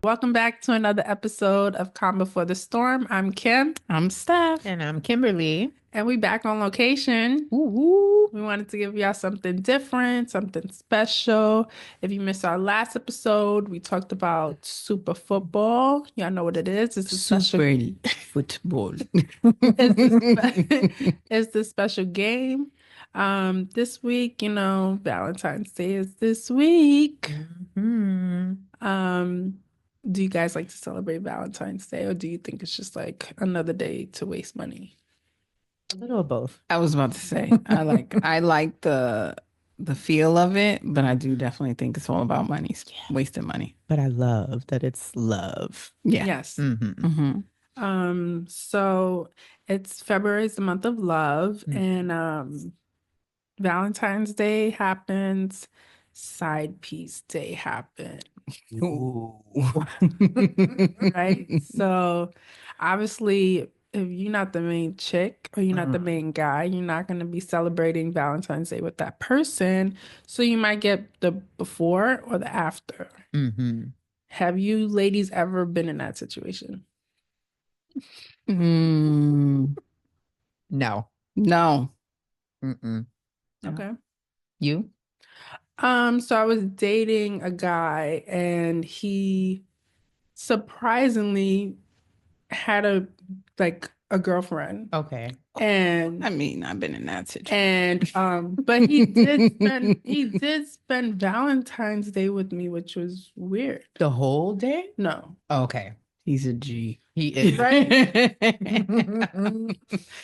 Welcome back to another episode of Calm Before the Storm. I'm Kim. I'm Steph. And I'm Kimberly. And we back on location. Ooh. We wanted to give y'all something different, something special. If you missed our last episode, we talked about super football. Y'all know what it is. It's a special football. it's the special game. This week, Valentine's Day is this week. Mm-hmm. Do you guys like to celebrate Valentine's Day, or do you think it's just like another day to waste money? A little of both. I was about to say, I like the feel of it, but I do definitely think it's all about money, wasting money. But I love that it's love. Yeah. Yes. Mm-hmm. So it's February is the month of love, and Valentine's Day happens, side piece day happens. Ooh. Right? So obviously, if you're not the main chick or you're not the main guy, you're not going to be celebrating Valentine's Day with that person. So you might get the before or the after. Mm-hmm. Have you ladies ever been in that situation? No. No. Mm-mm. Okay. You? So I was dating a guy and he surprisingly had a girlfriend. Okay. And I mean, I've been in that situation. And but he did spend Valentine's Day with me, which was weird. The whole day? No. Okay. He's a G. He is. Right?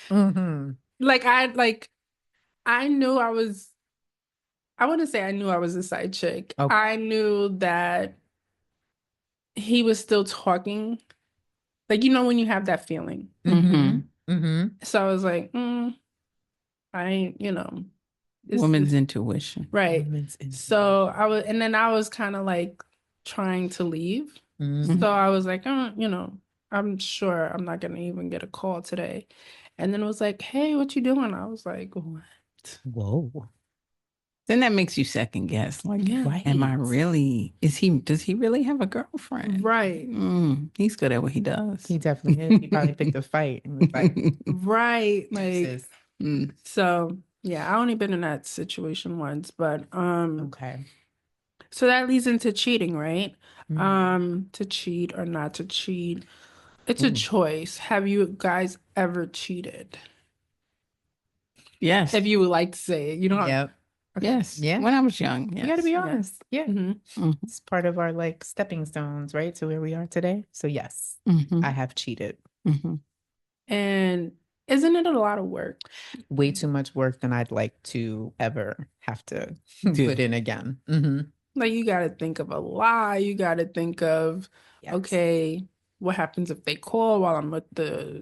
Mm-hmm. I knew I wouldn't say I knew I was a side chick. Okay. I knew that he was still talking. Like, when you have that feeling. Mm-hmm. Mm-hmm. So I was like, I ain't, Woman's intuition. right. Woman's intuition. So I was kind of like trying to leave. Mm-hmm. So I was like, I'm sure I'm not gonna even get a call today. And then it was like, hey, what you doing? I was like, what? Whoa. Then that makes you second guess. Like, Yeah. am I really? Does he really have a girlfriend? Right. He's good at what he does. He definitely is. He probably picked a fight and was like, Right. Like, Jesus. so yeah, I only been in that situation once, but Okay. so that leads into cheating, right? Mm. To cheat or not to cheat. It's a choice. Have you guys ever cheated? Yes. If you would like to say it. You don't have Yep. Yes. Yeah. When I was young. Yes. You got to be honest. Yeah. Mhm. It's part of our stepping stones, right? To where we are today. So yes, I have cheated. And isn't it a lot of work? Way too much work than I'd like to ever have to put in again. Mm-hmm. Like, you got to think of a lie. You got to think of, Yes. okay, what happens if they call while I'm with the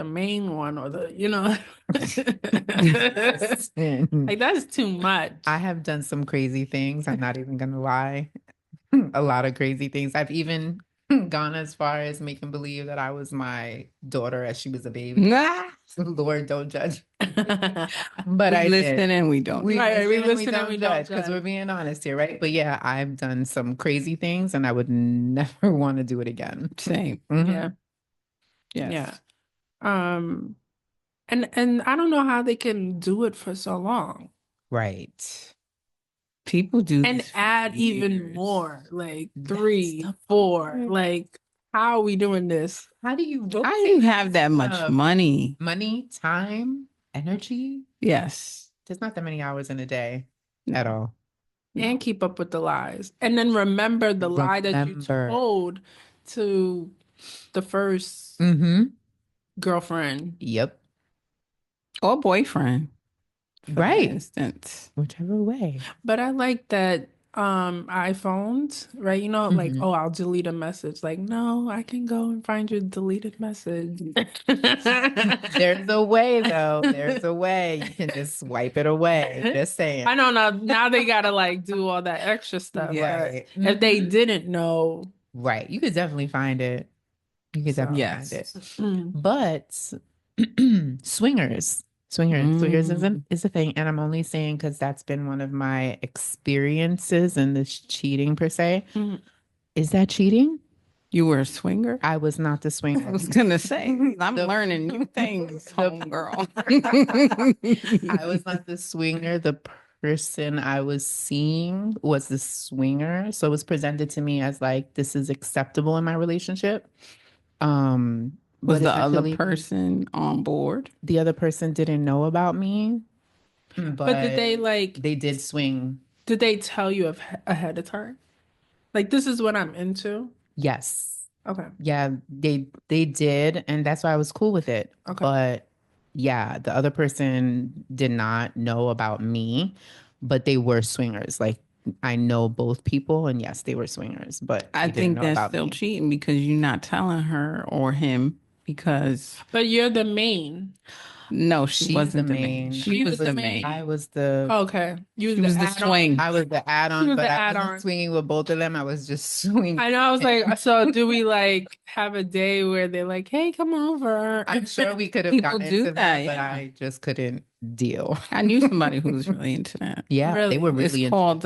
main one or the, like, that's too much. I have done some crazy things. I'm not even going to lie. A lot of crazy things. I've even gone as far as making believe that I was my daughter as she was a baby. Lord, don't judge. But I listen and we don't. We listen and we don't judge because we're being honest here, right? But yeah, I've done some crazy things and I would never want to do it again. Same. Yeah. Yes. Yeah. And I don't know how they can do it for so long. Right. People do and this for add even years. more, like 3, 4. Like, how are we doing this? How do you have that much money? Money, time, energy? Yes. There's not that many hours in a day at all. And keep up with the lies. And then remember the lie that you told to the first girlfriend. Yep. Or boyfriend. Right. Instance. Whichever way. But I like that iPhones, right? Like, oh, I'll delete a message. Like, no, I can go and find your deleted message. There's a way, though. There's a way. You can just swipe it away. Just saying. I don't know. Now they gotta like do all that extra stuff. Right. If they didn't know. Right. You could definitely find it. You could definitely find it. But swingers. Swingers Mm. is a thing, and I'm only saying because that's been one of my experiences in this cheating per se. Mhm. Is that cheating? You were a swinger? I was not the I swinger. was gonna say, I'm The- learning new things, the- homegirl. I was not the swinger. The person I was seeing was the swinger. So it was presented to me as like this is acceptable in my relationship. Was But the other essentially person on board? the other person didn't know about me, But did but they like, they did swing. did they tell you ahead of time? Like, this is what I'm into? Yes. Okay. Yeah, they did, and that's why I was cool with it. Okay. But yeah, the other person did not know about me, but they were swingers. Like I know both people, and yes, they were swingers, but I they didn't think know that's about still me. cheating because you're not telling her or him because But you're the main. no, she She's the wasn't the main. main. She She was was the the main. main. I was the Okay. You was She the was the add-on. swing. I was the She add-on, was but the I wasn't add-on. swinging with both of them. I was just swinging. I know. I was like, so do we like have a day where they're like, hey, come over? I'm sure we could have People gotten do into that, that, but yeah. I just couldn't deal. I knew somebody who was really into that. Yeah, they Really? were It's really into called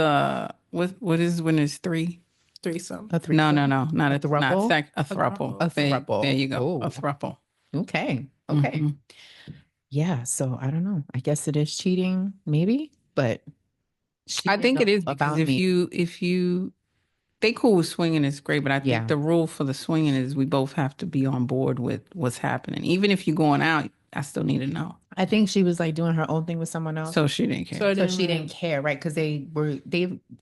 what is when it's three? Threesome. a No, threesome, not a throuple, a A throuple. throuple. a There throuple. you go. A Oh, throuple. okay, okay. Hmm. Yeah, so I don't know. I guess it is cheating, maybe, but she I didn't think it know is because about me. if you they cool with swinging is great, but I think Yeah, the rule for the swinging is we both have to be on board with what's happening. Even if you're going out, I still need to know. I think she was like doing her own thing with someone else, So she didn't So care. it so didn't she really. didn't care, right? Because they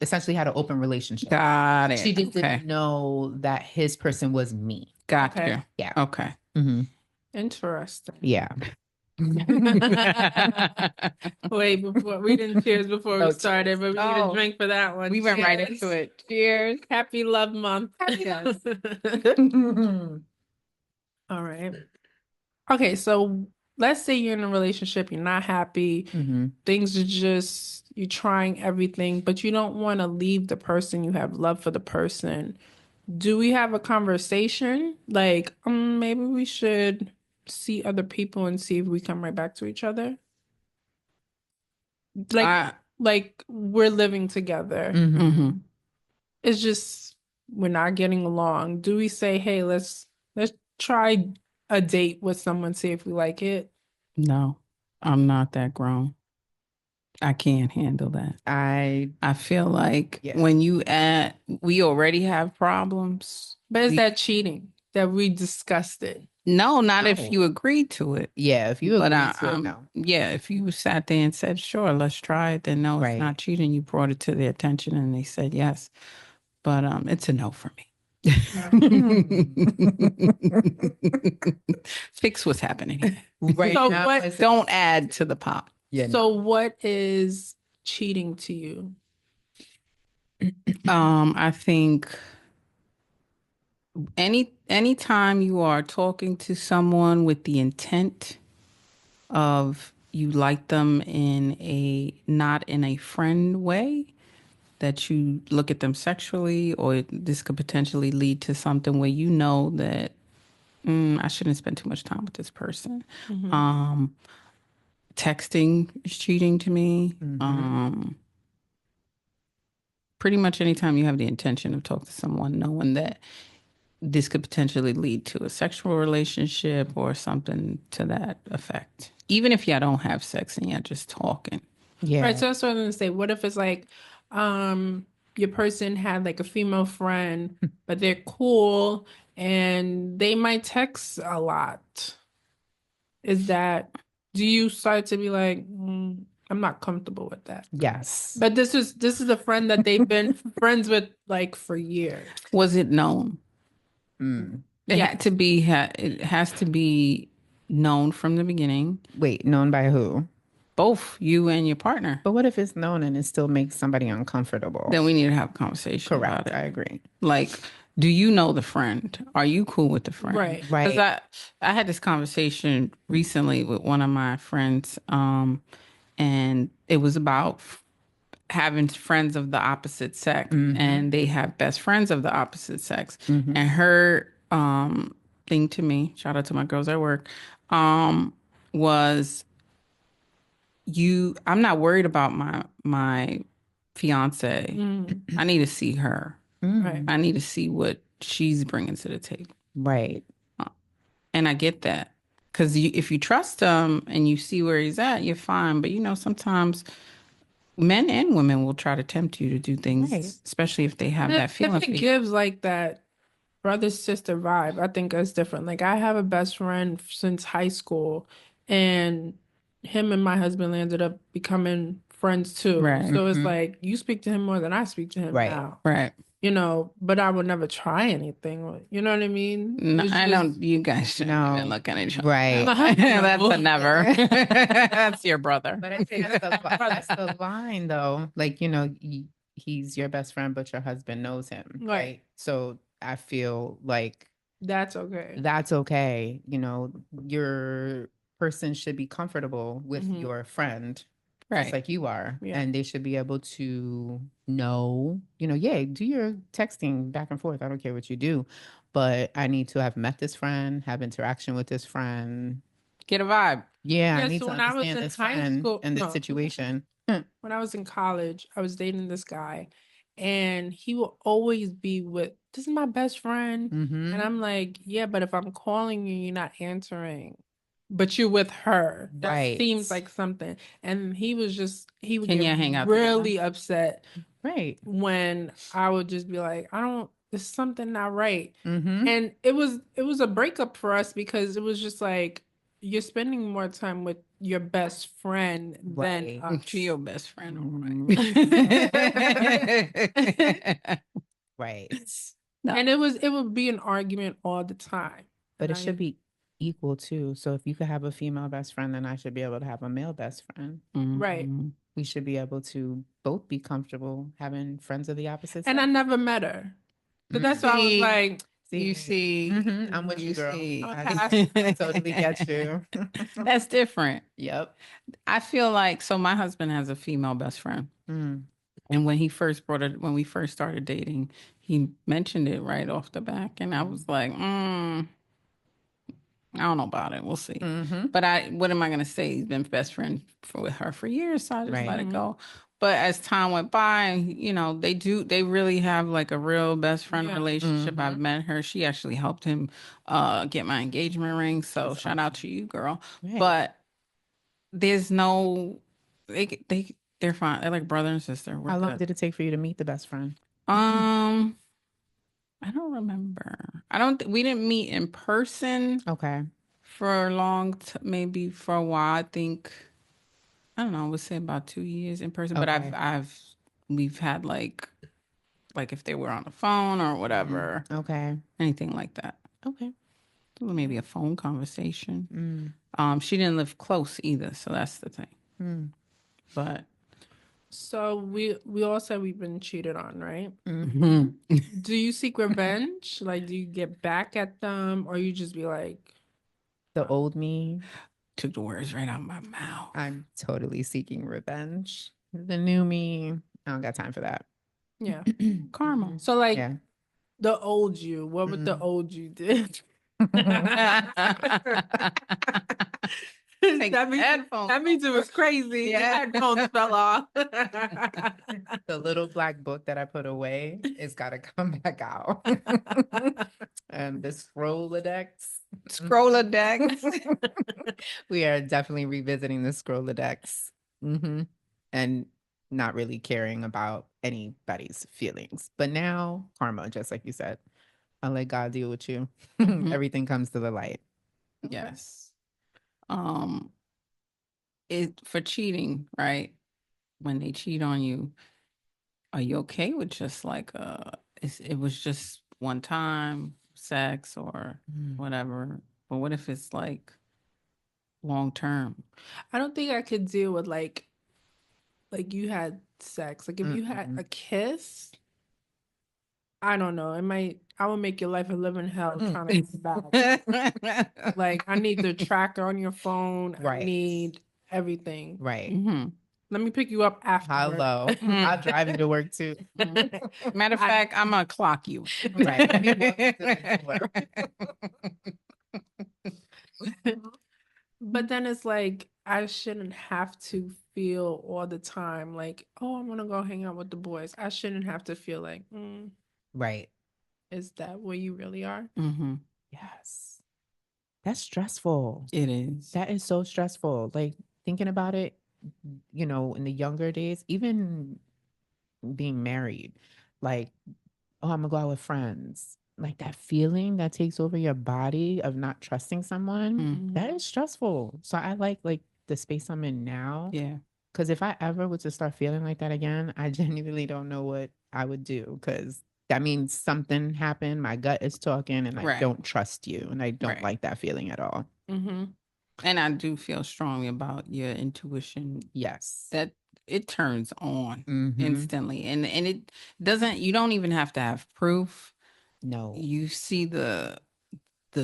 essentially had an open relationship. Got She it. just Okay. didn't know that his person was me. Got Okay. you. Yeah. Okay. Hmm. Interesting. Yeah. Wait, before we didn't cheers before we Oh, started, but we need a Oh, drink for that one. we went right Cheers. into it. Cheers. Happy Love Month. Yes. All right. Okay, so let's say you're in a relationship, you're not happy, Hmm. things are just, you're trying everything, but you don't want to leave the person, you have love for the person. Do we have a conversation? Like, maybe we should see other people and see if we come right back to each other. Like, I like we're living together. hmm Hmm. It's just we're not getting along. Do we say, hey, let's try a date with someone, see if we like it? No, I'm not that grown. I can't handle that. I I feel like Yeah. when you add, we already have problems. But is We, that cheating that we discussed it? no, not if No. you agree to it. Yeah, if you But agree to it, no. yeah, if you sat there and said, sure, let's try it, then no, it's Right. not cheating. You brought it to their attention and they said yes. But it's a no for me. Fix what's happening here. Right So now, what? it's- Don't add to the pot. Yeah, So what is cheating to you? I think anytime you are talking to someone with the intent of you like them in a not in a friend way, that you look at them sexually, or this could potentially lead to something where you know that I shouldn't spend too much time with this person. Mhm. Um, Texting is cheating to me. Mhm. Pretty much anytime you have the intention of talking to someone, knowing that this could potentially lead to a sexual relationship or something to that effect. Even if y'all don't have sex and y'all just talking. Yeah. Right, so that's what I was gonna say. What if it's like, your person had like a female friend, but they're cool and they might text a lot. Is that, do you start to be like, I'm not comfortable with that? Yes. But this is a friend that they've been friends with like for years. Was it known? Mm. It Yeah. had to be. It has to be known from the beginning. Wait, known by who? Both you and your partner. But what if it's known and it still makes somebody uncomfortable? Then we need to have a conversation about Correct. it. I agree. Like, do you know the friend? Are you cool with the friend? Right. Because Right. I had this conversation recently with one of my friends, and it was about having friends of the opposite sex, and they have best friends of the opposite sex. Mhm. And her thing to me, shout out to my girls at work, was I'm not worried about my fiance. Mm, I need to see her. right. I need to see what she's bringing to the table. Right. And I get that. Because if you trust him and you see where he's at, you're fine. But sometimes men and women will try to tempt you to do Right. things, especially if they have And that feeling if for it you. gives like that brother sister vibe, I think it's different. Like I have a best friend since high school, and him and my husband ended up becoming friends too. Right, So it's Mhm. like you speak to him more than I speak to him Right. now. right. But I would never try anything. You know what I mean? No, It's I just know you guys shouldn't even No. look at each other. Right. That's a no. never. That's your brother. But I think that's the line though. Like, he's your best friend, but your husband knows him, Right. right? So I feel like That's okay. that's okay. Your person should be comfortable with Mhm. your friend, just Right. like you are. Yeah. And they should be able to know, yeah, do your texting back and forth. I don't care what you do, but I need to have met this friend, have interaction with this friend. Get a vibe. Yeah, I Yeah, need so to when I was understand in this high friend school, and this no, situation. when I was in college, I was dating this guy, and he will always be with, this is my best friend. Mm-hmm. And I'm like, yeah, but if I'm calling you, you're not answering, but you're with her. That Right. seems like something. And he would Can get you hang out together? really upset Right. when I would just be like, there's something not right. Mm-hmm. And it was a breakup for us because it was just like you're spending more time with your best friend than Right. She us. your best friend, all right. Right. No. And it would be an argument all the time. But And it should be equal too. So if you could have a female best friend, then I should be able to have a male best friend. right. Mhm. We should be able to both be comfortable having friends of the opposite And I sex. never met her. But that's why I was See, like, you see, Mhm, I'm with you, girl. see. I totally get you. That's different. Yep. I feel like my husband has a female best friend. Mm. And when we first started dating, he mentioned it right off the back. And I was like, I don't know about it. We'll see. Mm-hmm. But what am I going to say? He's been best friend with her for years. So I just Right. let it Mhm. go. But as time went by, they really have like a real best friend Yeah. relationship. Mhm. I've met her. She actually helped him get my engagement ring. So That's shout out to you, girl. Right. But there's no, they're fine. They're like brother and sister. We're How long good. did it take for you to meet the best friend? I don't remember. We didn't meet in person Okay. for a maybe for a while. I think, I don't know, I would say about 2 years in person, but Okay. we've had like if they were on the phone or whatever, Okay. anything like that. Okay. Maybe a phone conversation. Mm. She didn't live close either, so that's the thing. Mm. But So we all said we've been cheated on, right? Mm. Do you seek revenge? Like, do you get back at them, or you just be like, The old me, took the words right out of my mouth. I'm totally seeking revenge. The new me, I don't got time for that. yeah. Karma. So like Yeah. the old you, what would the old you did? Take That means headphones that means it was crazy. The Yeah. headphones fell off. The little black book that I put away, it's got to come back out. And this Scrolodex. Scrolodex. We are definitely revisiting the Scrolodex. And not really caring about anybody's feelings. But now, karma, just like you said, I'll let God deal with you. Everything comes to the light. Yes. For cheating, right? When they cheat on you, are you okay with just like it was just one time sex or whatever? But what if it's like long term? I don't think I could deal with like you had sex. Like if you had a kiss, I don't know. I would make your life a living hell trying to get back. Like I need the tracker on your phone. I Right. need everything. Right. Let me pick you up after. Hello. I'll drive you to work too. Matter of fact, I'm gonna clock you. Right. Let me walk you to the door. But then it's like I shouldn't have to feel all the time like, oh, I'm gonna go hang out with the boys. I shouldn't have to feel like, Right. is that where you really are? Mm-hmm. Yes. That's stressful. It is. That is so stressful. Like thinking about it, in the younger days, even being married, like, oh, I'm gonna go out with friends. Like that feeling that takes over your body of not trusting someone, that is stressful. So I like the space I'm in now. Yeah. Because if I ever were to start feeling like that again, I genuinely don't know what I would do. Because that means something happened. My gut is talking, and I Right. don't trust you, and I don't Right. like that feeling at all. Mm-hmm. And I do feel strongly about your intuition Yes. that it turns on Mhm. instantly. And it doesn't, you don't even have to have proof. No. You see the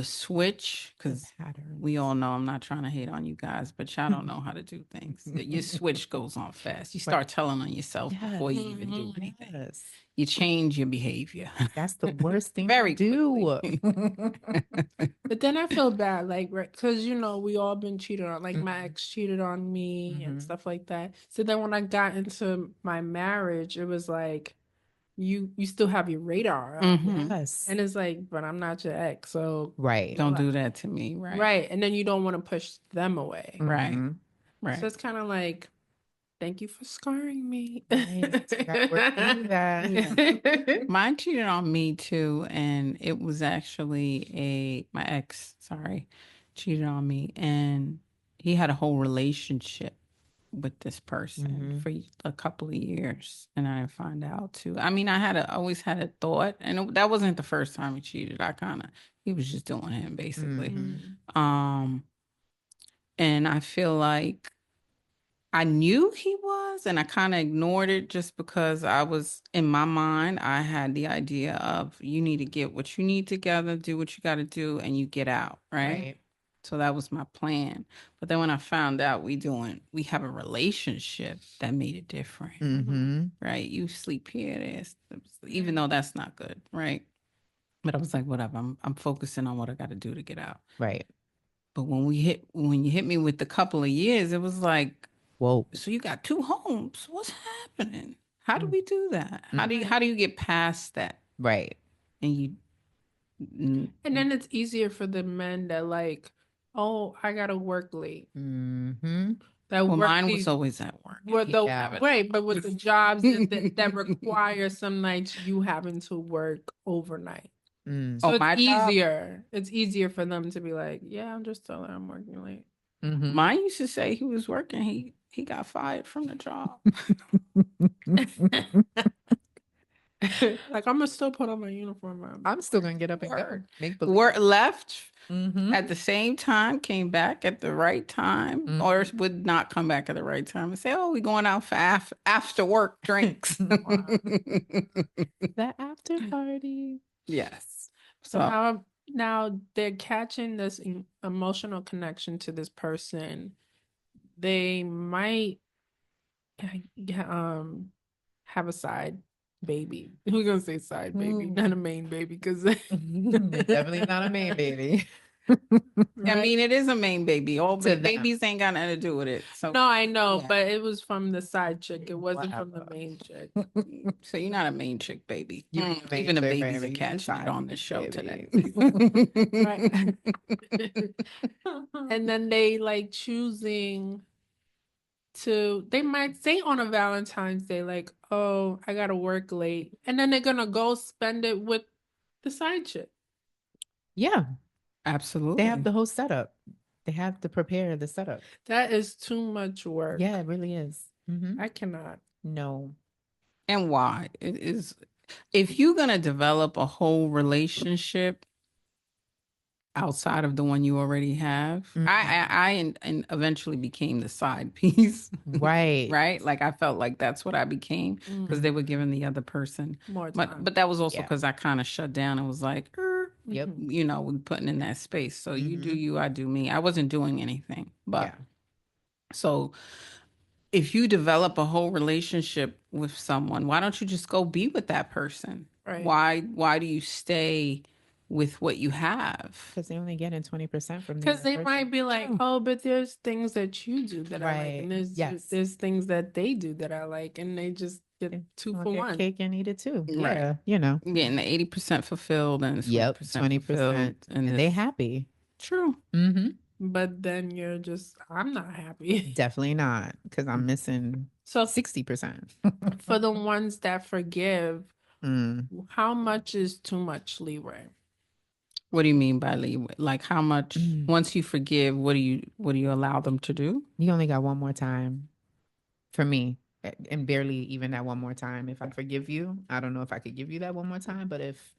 switch, because Pattern. we all know, I'm not trying to hate on you guys, but y'all don't know how to do things. Your switch goes on fast. You start telling on yourself before you even do anything. Yes. You change your behavior. That's the worst thing Very to do. But then I feel bad, like, right, because we all been cheated on. Like my ex cheated on me and stuff like that. So then when I got into my marriage, it was like you still have your radar up. Yes. And it's like, but I'm not your ex, so Right. Don't do that to me. Right. right. And then you don't want to push them away. Right. Mhm. Right. So it's kind of like, thank you for scarring me. Right. Gotta work through that. Mine cheated on me too, and it was actually my ex, sorry, cheated on me, and he had a whole relationship with this person for a couple of years, and I didn't find out too. I mean, always had a thought, and that wasn't the first time he cheated. He was just doing him basically. And I feel like I knew he was, and I kind of ignored it just because in my mind, I had the idea of you need to get what you need together, do what you got to do, and you get out, right? So that was my plan. But then when I found out we have a relationship, that made it different, right? You sleep here, even though that's not good, right? But I was like, whatever, I'm focusing on what I got to do to get out. Right. But when you hit me with the couple of years, it was like, whoa. So you got 2 homes. What's happening? How do we do that? How do you get past that? Right. And you And then it's easier for the men that like, oh, I gotta work late. That well, work mine was always at work. Right, but with the jobs that require some nights you having to work overnight. So it's my job? easier. It's easier for them to be like, yeah, I'm just telling her I'm working late. Mine used to say he was working. He got fired from the job. Like I'm gonna still put on my uniform. I'm still gonna get up and go. Make believe. Work left at the same time, came back at the right time, or would not come back at the right time and say, "Oh, we going out for after work drinks." That after party. Yes. So now they're catching this emotional connection to this person. They might have a side baby. We're gonna say side baby, not a main baby, because Definitely not a main baby. I mean, it is a main baby. All babies ain't got nothing to do with it. So no, I know, but it was from the side chick. It wasn't from the main chick. So you're not a main chick baby. You're Even the chick, babies are baby. catching it on the show today. Right. And then they like choosing they might say on a Valentine's Day, like, oh, I gotta work late. And then they're gonna go spend it with the side chick. Yeah. Absolutely. They have the whole setup. They have to prepare the setup. That is too much work. Yeah, it really is. I cannot. No. And why? It is, if you're gonna develop a whole relationship outside of the one you already have, I eventually became the side piece. Right. Right? Like I felt like that's what I became because they were giving the other person more time. But that was also because I kind of shut down and was like, Yep. We putting in that space. So you do you, I do me. I wasn't doing anything. But so if you develop a whole relationship with someone, why don't you just go be with that person? Right. Why do you stay with what you have. Because they only getting 20% from the Because other they person. might be like, oh, but there's things that you do that I like, Right. and there's Yes. there's things that they do that I like, and they just get They two want for their one. cake and eat it too. Right. Yeah, you know. Getting the 80% fulfilled and the Yep, 20% fulfilled. 20%. And they happy. True. Mm-hmm. But then you're just, I'm not happy. Definitely not, because I'm missing So 60%. for the ones that forgive, Mm. how much is too much leeway? What do you mean by leeway? Like how much Mm. once you forgive, what do you allow them to do? You only got one more time for me, and barely even that one more time. If I forgive you, I don't know if I could give you that one more time, but if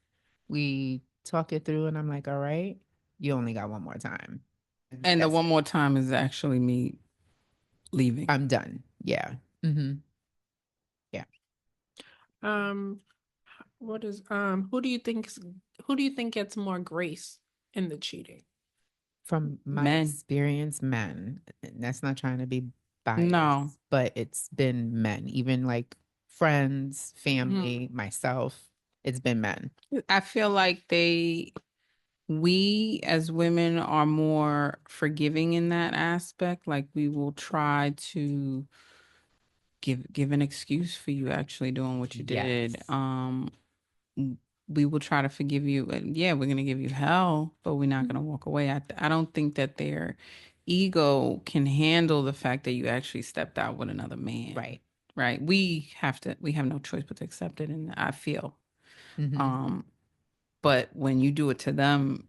we talk it through and I'm like, all right, you only got one more time. And the That's one more time is actually me leaving. I'm done. Yeah. Mm-hmm. Yeah. Um, what is who do you think gets more grace in the cheating? From my Men. experience, men, and that's not trying to be biased, No. but it's been men, even like friends, family, myself, it's been men. I feel like we as women are more forgiving in that aspect. Like we will try to give an excuse for you actually doing what you did. Yes. We will try to forgive you, and yeah, we're gonna give you hell, but we're not gonna walk away. I don't think that their ego can handle the fact that you actually stepped out with another man. Right. Right. We have no choice but to accept it, and I feel. Mm-hmm. But when you do it to them,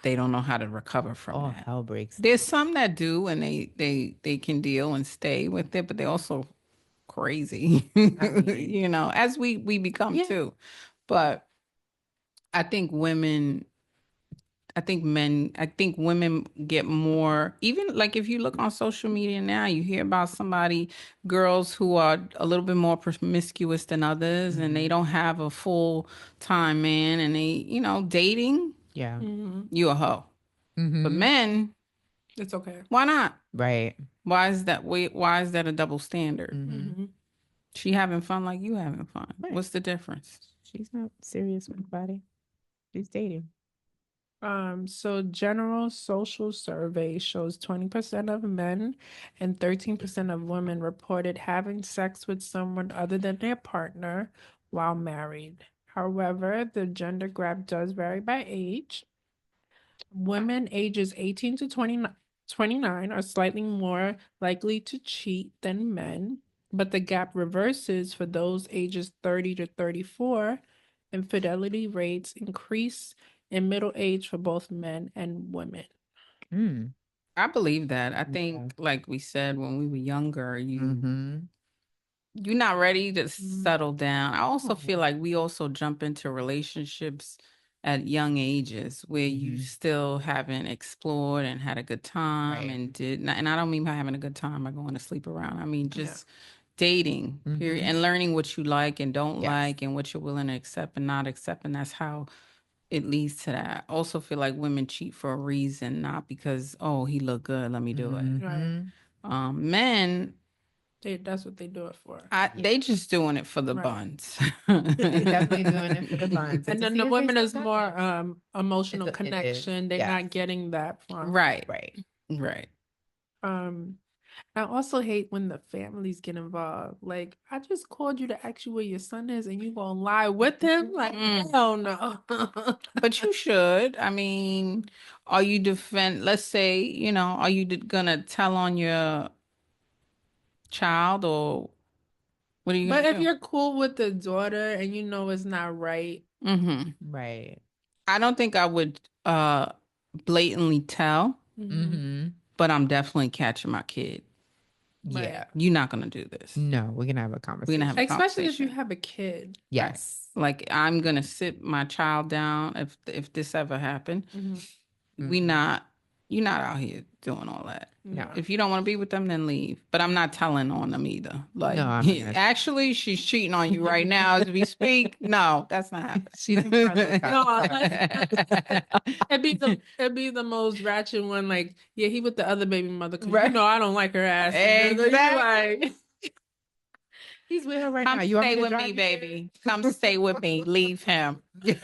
they don't know how to recover from All that. hell breaks There's loose. some that do and they can deal and stay with it, but they also crazy. I mean, You know, as we become too. But I think women I think women get more, even like if you look on social media now, you hear about girls who are a little bit more promiscuous than others and they mm-hmm. don't have a full time man and they, dating, Yeah. you a hoe. But Mm-hmm. men, It's okay. why not? Right. Why is that a double standard? Mm-hmm. She having fun like you having fun. Right. What's the difference? She's not serious with anybody. She's dating. So general social survey shows 20% of men and 13% of women reported having sex with someone other than their partner while married. However, the gender gap does vary by age. Women ages 18 to 29 are slightly more likely to cheat than men, but the gap reverses for those ages 30 to 34. Infidelity rates increase in middle age for both men and women. Mm. I believe that. I Yeah. think, like we said, when we were younger, Mm-hmm. you're not ready to settle down. I also feel Oh. like we also jump into relationships at young ages where you Mm-hmm. still haven't explored and had a good time Right. and and I don't mean by having a good time by going to sleep around. I mean Yeah. just dating, period, Mm-hmm. and learning what you like and don't Yes. like and what you're willing to accept and not accept, and that's how it leads to that. I also feel like women cheat for a reason, not because, oh, he looked good, let me do it. Mm-hmm. Right. Men, That's what they do it for. Yeah. they just doing it for the Right. buns. They definitely doing it for the buns. And To then see the if they women still is got more it. emotional It is. connection. They're Yes. not getting that from. Right, Right. right. Um, I also hate when the families get involved. Like, I just called you to ask you where your son is, and you gonna lie with him? Like, hell no. But you should. I mean, are you let's say, are you gonna tell on your child or what are you But gonna if do? you're cool with the daughter and you know it's not right, Mm-hmm. Right. I don't think I would blatantly tell, Mm-hmm. but I'm definitely catching my kid. right. Yeah. You're not gonna do this. No, we're gonna have a We're gonna conversation. have a Especially if you conversation. have a kid. Right. Yes. Like I'm gonna sit my child down if this ever happened. We Mm-hmm. not You're not out here doing all that. No. If you don't want to be with them, then leave. But I'm not telling on them either. Like, No, I'm not gonna. actually, she's cheating on you right now as we speak. No, that's not happening. She didn't run those No, conversations. it'd be the most ratchet one. Like, yeah, he with the other baby mother because Right. I don't like her ass. And then you're Exactly. like, He's with her right Come now. You want stay me to with drive me, you baby. Come stay with me. Leave him. You'd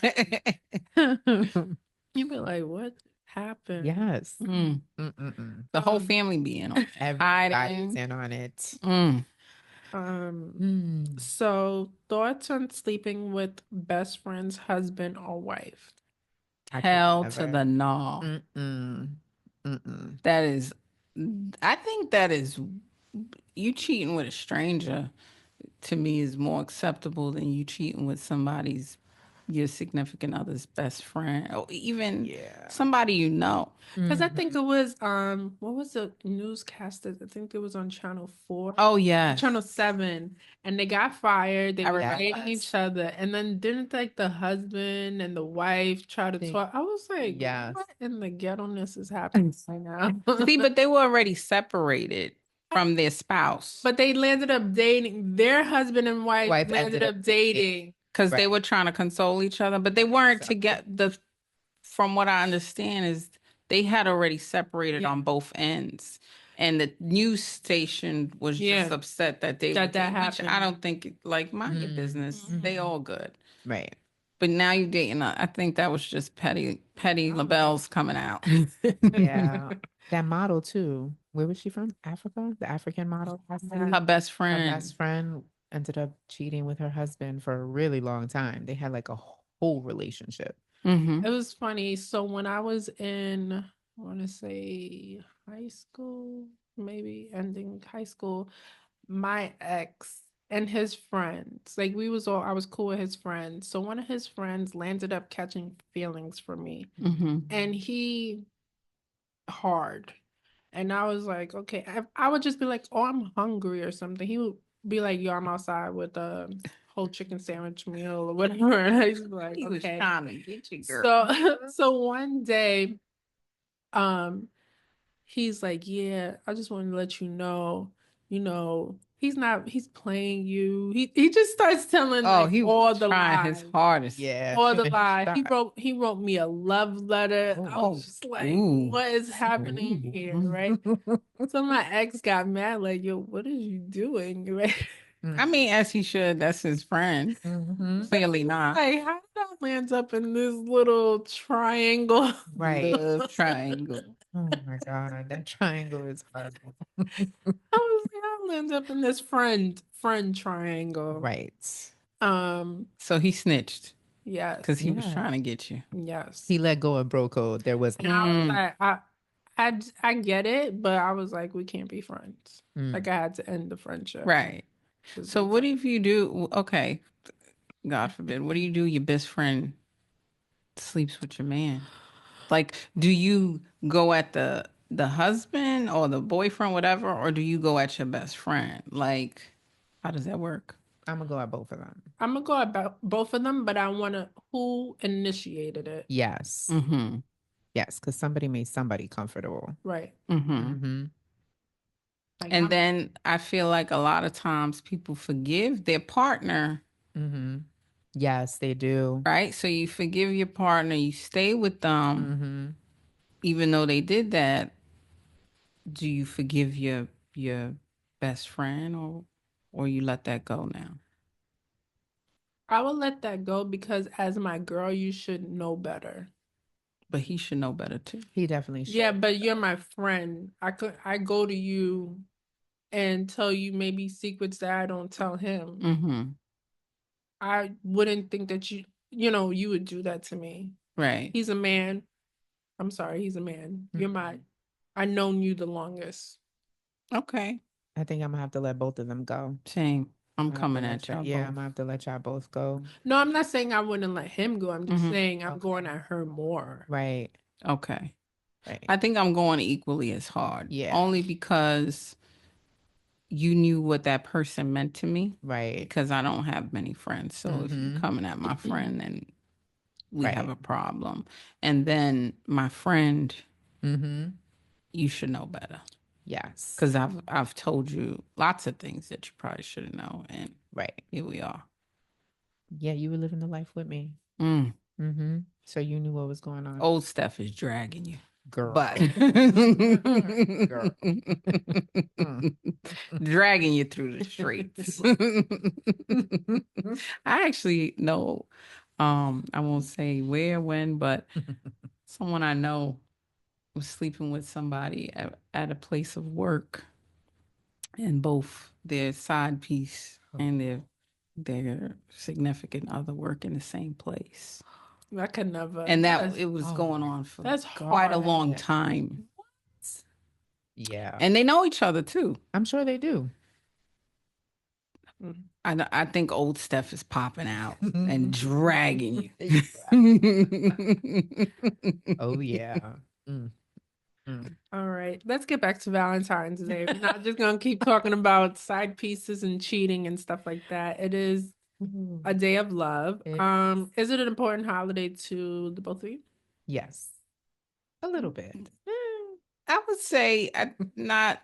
be like, what happened? Yes. Mm. Mm-mm-mm. The whole family being on Everybody's hiding. in on it. Mm. So thoughts on sleeping with best friend's husband or wife? I could Hell to never. the no. Mm-mm. Mm-mm. That is, I think that is, you cheating with a stranger to me is more acceptable than you cheating with your significant other's best friend or even Yeah. somebody you know. Because I think it was what was the newscaster? I think it was on Channel 4 Oh, or yes. Channel 7, and they got fired. They I were remember. dating each other, and then didn't like the husband and the wife try to talk? I was like, Yes. what in the ghetto-ness is happening right now? See, but they were already separated from their spouse But they landed up dating. Their husband and wife Wife landed ended up dating. because they Right. were trying to console each other, but they weren't together. From what I understand is they had already separated on both ends. And the news station was just upset that they That which happened. I don't think like mind your business. They all good. Right. But now you're dating. I think that was just petty labels coming out. Yeah. That model too. Where was she from? Africa? The African model. Her best Her friend. best friend ended up cheating with her husband for a really long time. They had like a whole relationship. Mm-hmm. It was funny. So when I was in, I want to say high school, maybe ending high school, my ex and his friends, like I was cool with his friends. So one of his friends landed up catching feelings for me, Mm-hmm. and he hard. And I was like, okay, I would just be like, oh, I'm hungry or something. He would be like, yo, I'm outside with a whole chicken sandwich meal or whatever. And I used to be like, He was okay. trying to get you, girl. So one day, um, he's like, yeah, I just want to let he's playing you. He just starts telling He all was the trying lies. his hardest. Yeah. All the lies. He wrote me a love letter. I Oh, was just like, ooh. what is happening here, right? So my ex got mad, like, yo, what are you doing? Right? I mean, as he should. That's his friend. Clearly not. Like, how did I land up in this little triangle? Right. Love triangle. Oh my God. That triangle is horrible. I was like, I land up in this friend triangle. Right. So he snitched Yes. because he was trying to get you. Yes. He let go of bro code. There was And I was like, I get it, but I was like, we can't be friends. Like I had to end the friendship. Right. So what if you do? Okay, God forbid. What do you do? Your best friend sleeps with your man. Like, do you go at the husband or the boyfriend, whatever, or do you go at your best friend? Like, how does that work? I'm gonna go at both of them. I'm gonna go about both of them, but I wanna who initiated it. Yes. Mm-hmm. Yes, because somebody made somebody comfortable. Right. Mm-hmm. Like And then I feel like a lot of times people forgive their partner. Yes, they do. Right? So you forgive your partner, you stay with them, even though they did that. Do you forgive your best friend or you let that go now? I will let that go because as my girl, you should know better. But he should know better too. He definitely should. Yeah, but you're my friend. I go to you and tell you maybe secrets that I don't tell him. Mm-hmm. I wouldn't think that you would do that to me. Right. He's a man. I'm sorry, he's a man. I known you the longest. Okay. I think I'm gonna have to let both of them go. Same. I'm coming at y'all. Yeah, both. I'm gonna have to let y'all both go. No, I'm not saying I wouldn't let him go. I'm just saying I'm going at her more. Right. Okay. Right. I think I'm going equally as hard. Yeah. Only because you knew what that person meant to me. Right. Because I don't have many friends. So if you're coming at my friend, then we have a problem. And then my friend, you should know better. Yes. Because I've told you lots of things that you probably should know. And here we are. Yeah, you were living the life with me. So you knew what was going on. Old stuff is dragging you. Girl. but Girl. Mm. dragging you through the streets. I actually know, I won't say where, when, but someone I know was sleeping with somebody at a place of work, and both their side piece and their significant other work in the same place. I could never. And that it was oh going my on for That's quite a long God. time. Yeah. And they know each other too. I'm sure they do. I think old Steph is popping out and dragging you. Oh yeah. Mm. All right, let's get back to Valentine's Day. We're not just gonna keep talking about side pieces and cheating and stuff like that. It is a day of love. Is it an important holiday to the both of you? Yes. A little bit. I would say not.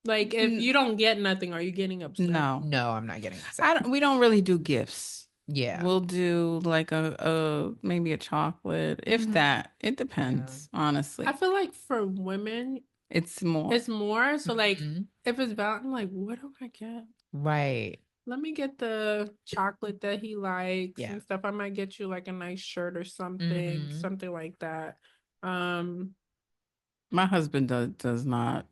Like, if you don't get nothing, are you getting upset? No, No, I'm not getting upset. we don't really do gifts. Yeah. We'll do like a maybe a chocolate, if that. It depends, honestly. I feel like for women, It's more. it's more. So, like, Mhm. if it's Valentine, like, what do I get? Right. Let me get the chocolate that he likes Yeah. and stuff. I might get you like a nice shirt or something, Mhm. something like that. My husband does not.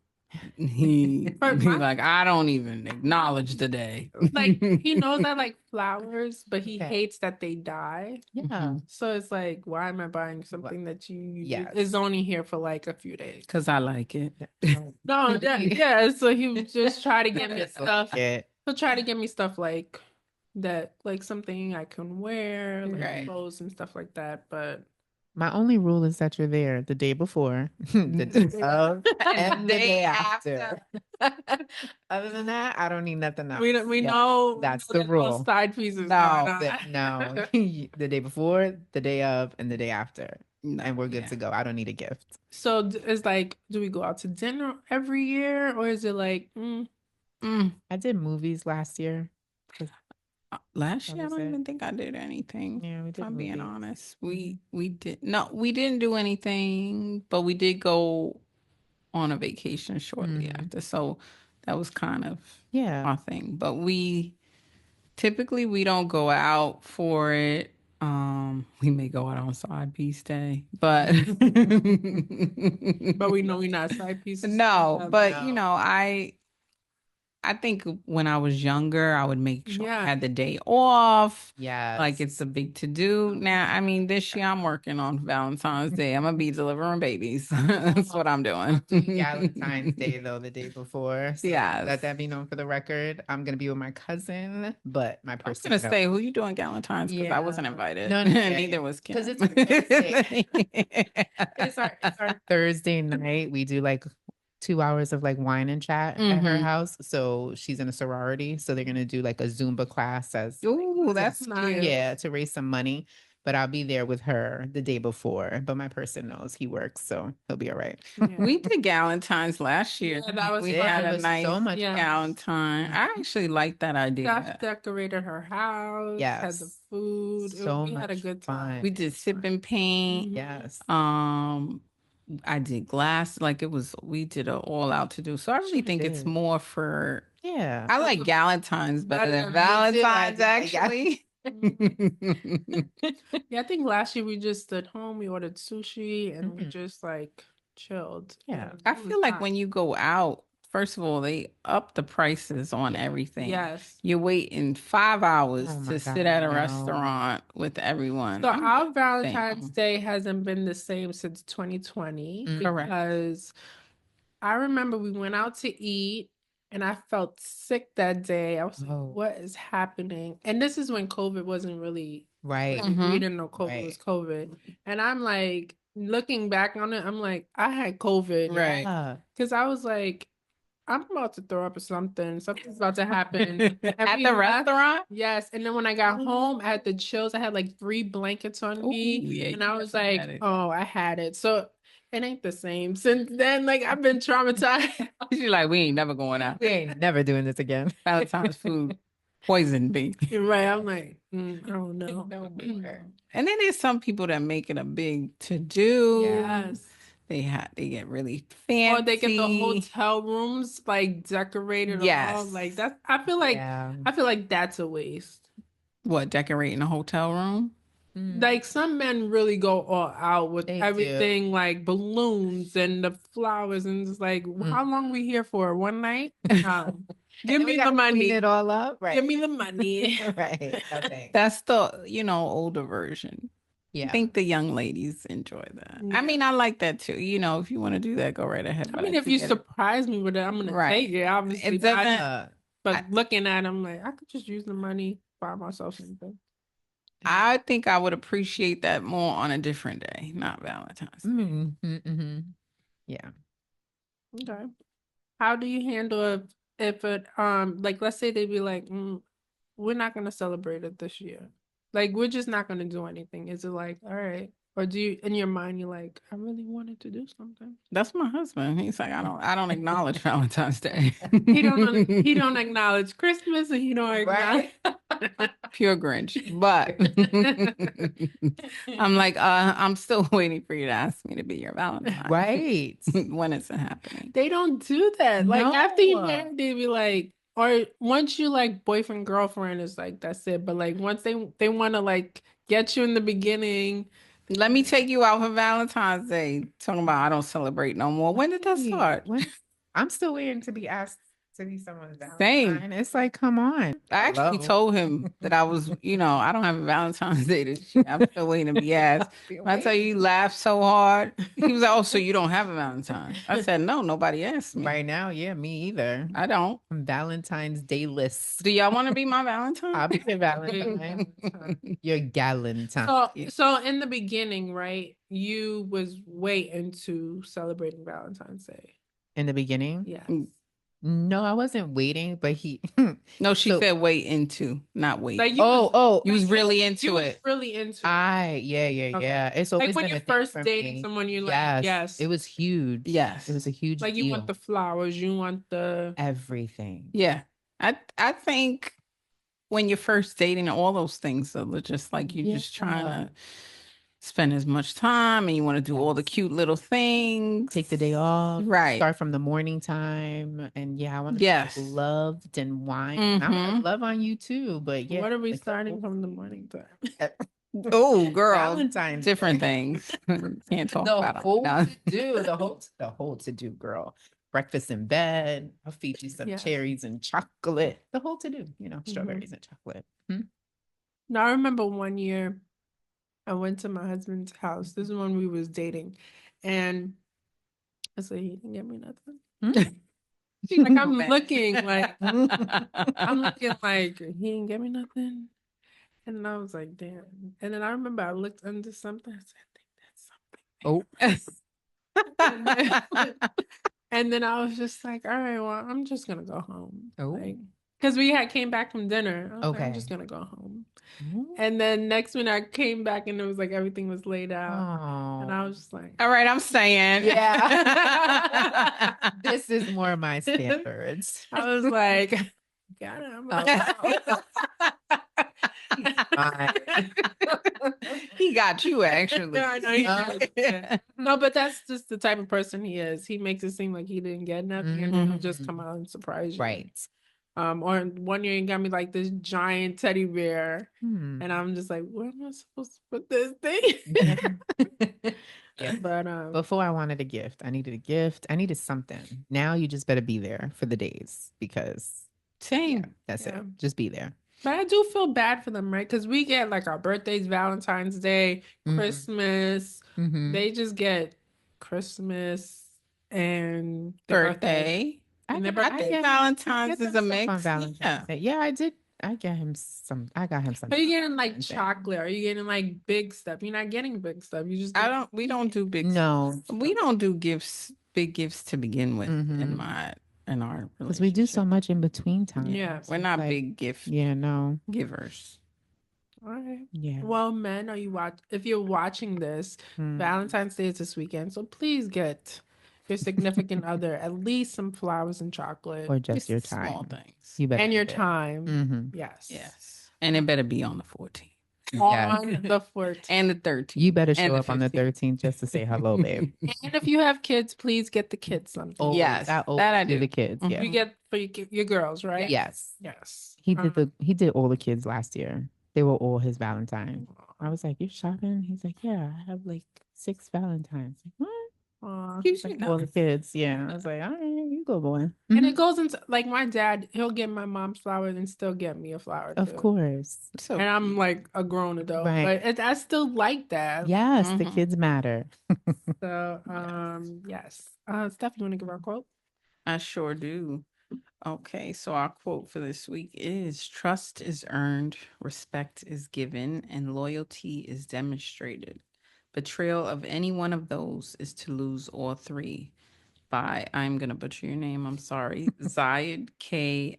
He But be my like, I don't even acknowledge the day. like he knows I like flowers, but he Okay. hates that they die. Yeah. So it's like, why am I buying something that Yes. is only here for like a few days? Because I like it. No, yeah. So he would just try to get me stuff. Yeah. He'll try to get me stuff like that, like something I can wear, like Right. clothes and stuff like that. But My only rule is that you're there the day before, the day of, and the day after. Other than that, I don't need nothing else. we know that's there's the rule. side pieces. No. No, the day before, the day of, and the day after, No, and we're good yeah. to go. I don't need a gift. So it's like, do we go out to dinner every year, or is it like, I did movies last year. Last That year, I was don't it. even think I did anything. Yeah, we If did I'm being movies. honest, we didn't do anything, but we did go on a vacation shortly after, so that was kind of our thing. But we typically don't go out for it. We may go out on side piece day, but but we know we're not side pieces. no. But you No. know, I think when I was younger, I would make sure I Yeah. had the day off. Yes. Like it's a big to do. Now, I mean, this year I'm working on Valentine's Day. I'm gonna be delivering babies. That's what I'm doing. Valentine's Day though, the day before. So Yes. let that be known for the record. I'm gonna be with my cousin, but my I was person. gonna say, who you doing Valentine's? Because I wasn't invited. No, Neither was Kim. because it's our Thursday. it's our Thursday night. We do like 2 hours of like wine and chat at her house. So she's in a sorority. So they're gonna do like a Zumba class as Ooh, that's nice. cute. yeah, to raise some money. But I'll be there with her the day before. But my person knows he works, so he'll be all right. We did Valentine's last year. Yeah, that was we fun. had It a was nice so much Yeah. Valentine. I actually like that idea. Steph decorated her house, had the Yes. food. So We had a much good time. fun. We did sip and paint. Yes. I did glass. Like we did an all out to do. So I really think it's did. more for. Yeah. I like Galentine's better than Me too. Valentine's, I- actually. Yeah, I think last year we just stood home, we ordered sushi, and we just like chilled. Yeah. I feel like when you go out, first of all, they up the prices on everything. Yes. You're waiting 5 hours Oh my to God, sit at a no. restaurant with everyone. So I'm our Valentine's Valentine's Day hasn't been the same since 2020 Correct. because I remember we went out to eat and I felt sick that day. I was like, Oh. what is happening? And this is when COVID wasn't really Right. like, we didn't know COVID was Right. COVID. And I'm like, looking back on it, I'm like, I had COVID. Right. Because I was like, I'm about to throw up or something. Something's about to happen. And At we the left- restaurant? Yes. And then when I got home, I had the chills. I had like 3 blankets on me. Ooh, yeah, And you I was definitely like, had it. oh, I had it. So it ain't the same. Since then, like I've been traumatized. She's like, we ain't never going out. We ain't never doing this again. Valentine's food poisoned me. You're right. I'm like, I don't know. And then there's some people that make it a big to do. Yes. They get really Or they get the fancy. hotel rooms like decorated all Yes. like that. I Yeah. feel like that's a waste. What, decorating a hotel room? Like some men really go all out with They do. everything like balloons and the flowers and it's like how long we here for? One night? And Give then we me the gotta clean money. it all up, right? Give me the money. Right. Okay. That's the, older version. I Yeah. think the young ladies enjoy that. I Yeah. mean, I like that too. If you want to do that, go right ahead. I But mean, I if do you get it. surprise me with it, I'm gonna Right. take it, obviously. It doesn't. But looking at them, like I could just use the money, buy myself something. I think I would appreciate that more on a different day, not Valentine's. Yeah. Okay. How do you handle if it like let's say they'd be like, we're not gonna celebrate it this year. Like we're just not gonna do anything. Is it like, all right? Or do you in your mind you're like, I really wanted to do something? That's my husband. He's like, I don't acknowledge Valentine's Day. He don't acknowledge Christmas and he don't acknowledge Pure Grinch. But I'm like, I'm still waiting for you to ask me to be your Valentine. Right. When is it happening? They don't do that. Like after you No. married, they be like, or once you like boyfriend girlfriend is like that's it. But like once they want to like get you in the beginning. Let me take you out for Valentine's Day. Talking about I don't celebrate no more. When did that start? I'm still waiting to be asked to be someone's Same. Valentine. It's like, come on. I actually told him that I was, I don't have a Valentine's Day this year. I'm still waiting to be asked. When I tell you, he laughed so hard. He was like, "Oh, so you don't have a Valentine?" I said, "No, nobody asked me." Right now, yeah, me either. I don't. Valentine's Day list. Do y'all want to be my Valentine? I'll be your Valentine. Your Galentine. So in the beginning, right, you was way into celebrating Valentine's Day. In the beginning? Yes. No, I wasn't waiting, but he. No, she said wait into, not wait. Like you was really into it. Really into it. Yeah. It's always like when been you're a thing first for dating me. someone, you're like, yes. It was huge. Yes. It was a huge like you deal. want the flowers, you want the everything. Yeah. I think when you're first dating, all those things are just like you're just trying to spend as much time and you want to do all the cute little things. Take the day off. Right. Start from the morning time. And I want to be loved and wine. I want to love on you too. But yeah. What are we starting from the morning time? Oh, girl. Valentine's different things. Can't talk about the whole to do, girl. Breakfast in bed. I'll feed you some cherries and chocolate. The whole to do, strawberries and chocolate. Now I remember one year I went to my husband's house. This is when we was dating. And I said, he didn't get me nothing. Like I'm looking like he didn't get me nothing. And I was like, damn. And then I remember I looked under something. I said, I think that's something. And then I was just like, all right, well, I'm just gonna go home. Because we came back from dinner. I was like, I'm just gonna go home. And then next minute I came back and it was like everything was laid out. And I was just like, all right, I'm staying. Yeah. This is more my standards. I was like, got it. He got you actually. Yeah, I know. No, but that's just the type of person he is. He makes it seem like he didn't get nothing and then he'll just come out and surprise you. Right. Or one year he got me like this giant teddy bear, and I'm just like, where am I supposed to put this thing? Yeah. But before I wanted a gift, I needed a gift. I needed something. Now you just better be there for the days because that's it. Just be there. But I do feel bad for them, right? Because we get like our birthdays, Valentine's Day, Christmas. They just get Christmas and birthday. I think Valentine's is a mix. On Valentine's Day. Yeah, I did. I got him some. Are you getting like chocolate? Are you getting like big stuff? You're not getting big stuff. You just we don't do big. No, we don't do big gifts to begin with in our because we do so much in between time. Yeah, we're not big gift. Yeah, no givers. All right. Yeah. Well, men, if you're watching this, Valentine's Day is this weekend, so please get your significant other at least some flowers and chocolate, or just your time. Small things. You better and your time. Mm-hmm. Yes. And it better be on the 14th. on the 14th. And the 13th. You better and show the up on the 13th just to say hello, babe. And if you have kids, please get the kids something. Always. Yes, I always that I do do. the kids. Yeah. You get for your girls, right? Yes. Yes. He did all the kids last year. They were all his Valentine. I was like, "You're shopping?" He's like, "Yeah, I have like 6 Valentines." Like, what? He's like, all the kids. Yeah. I was like, "All right, you go, boy." And it goes into like my dad, he'll get my mom's flowers and still get me a flower Of too. course. So And I'm like a grown adult, Right. but I still like that. Yes, the kids matter. So, yes. Steph, you want to give our quote? I sure do. Okay, so our quote for this week is trust is earned, respect is given, and loyalty is demonstrated. Betrayal of any one of those is to lose all three. By, I'm going to butcher your name, I'm sorry, Zayed K.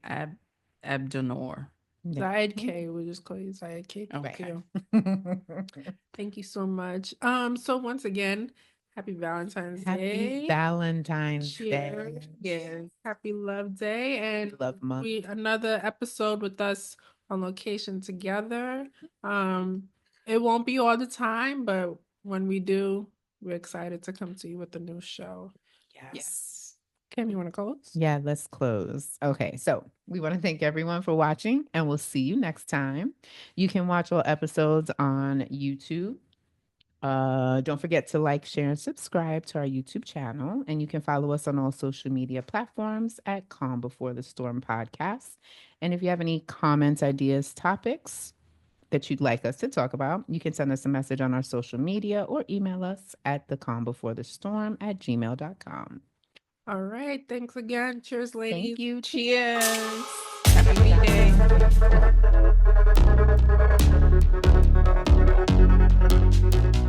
Abdunor. Zayed K. We'll just call you Zayed K. Okay. Thank you so much. So once again, happy Valentine's Day. Happy Valentine's Day. Yes. Happy Love Day. And Love month. another episode with us on location together. It won't be all the time, but when we do, we're excited to come to you with a new show. Yes. Kim, you want to close? Yeah, let's close. Okay, so we want to thank everyone for watching, and we'll see you next time. You can watch all episodes on YouTube. Don't forget to like, share, and subscribe to our YouTube channel. And you can follow us on all social media platforms at Calm Before the Storm Podcast. And if you have any comments, ideas, topics that you'd like us to talk about, you can send us a message on our social media or email us at thecalmbeforethestorm@gmail.com. All right. Thanks again. Cheers, ladies. Thank you. Cheers. Happy day.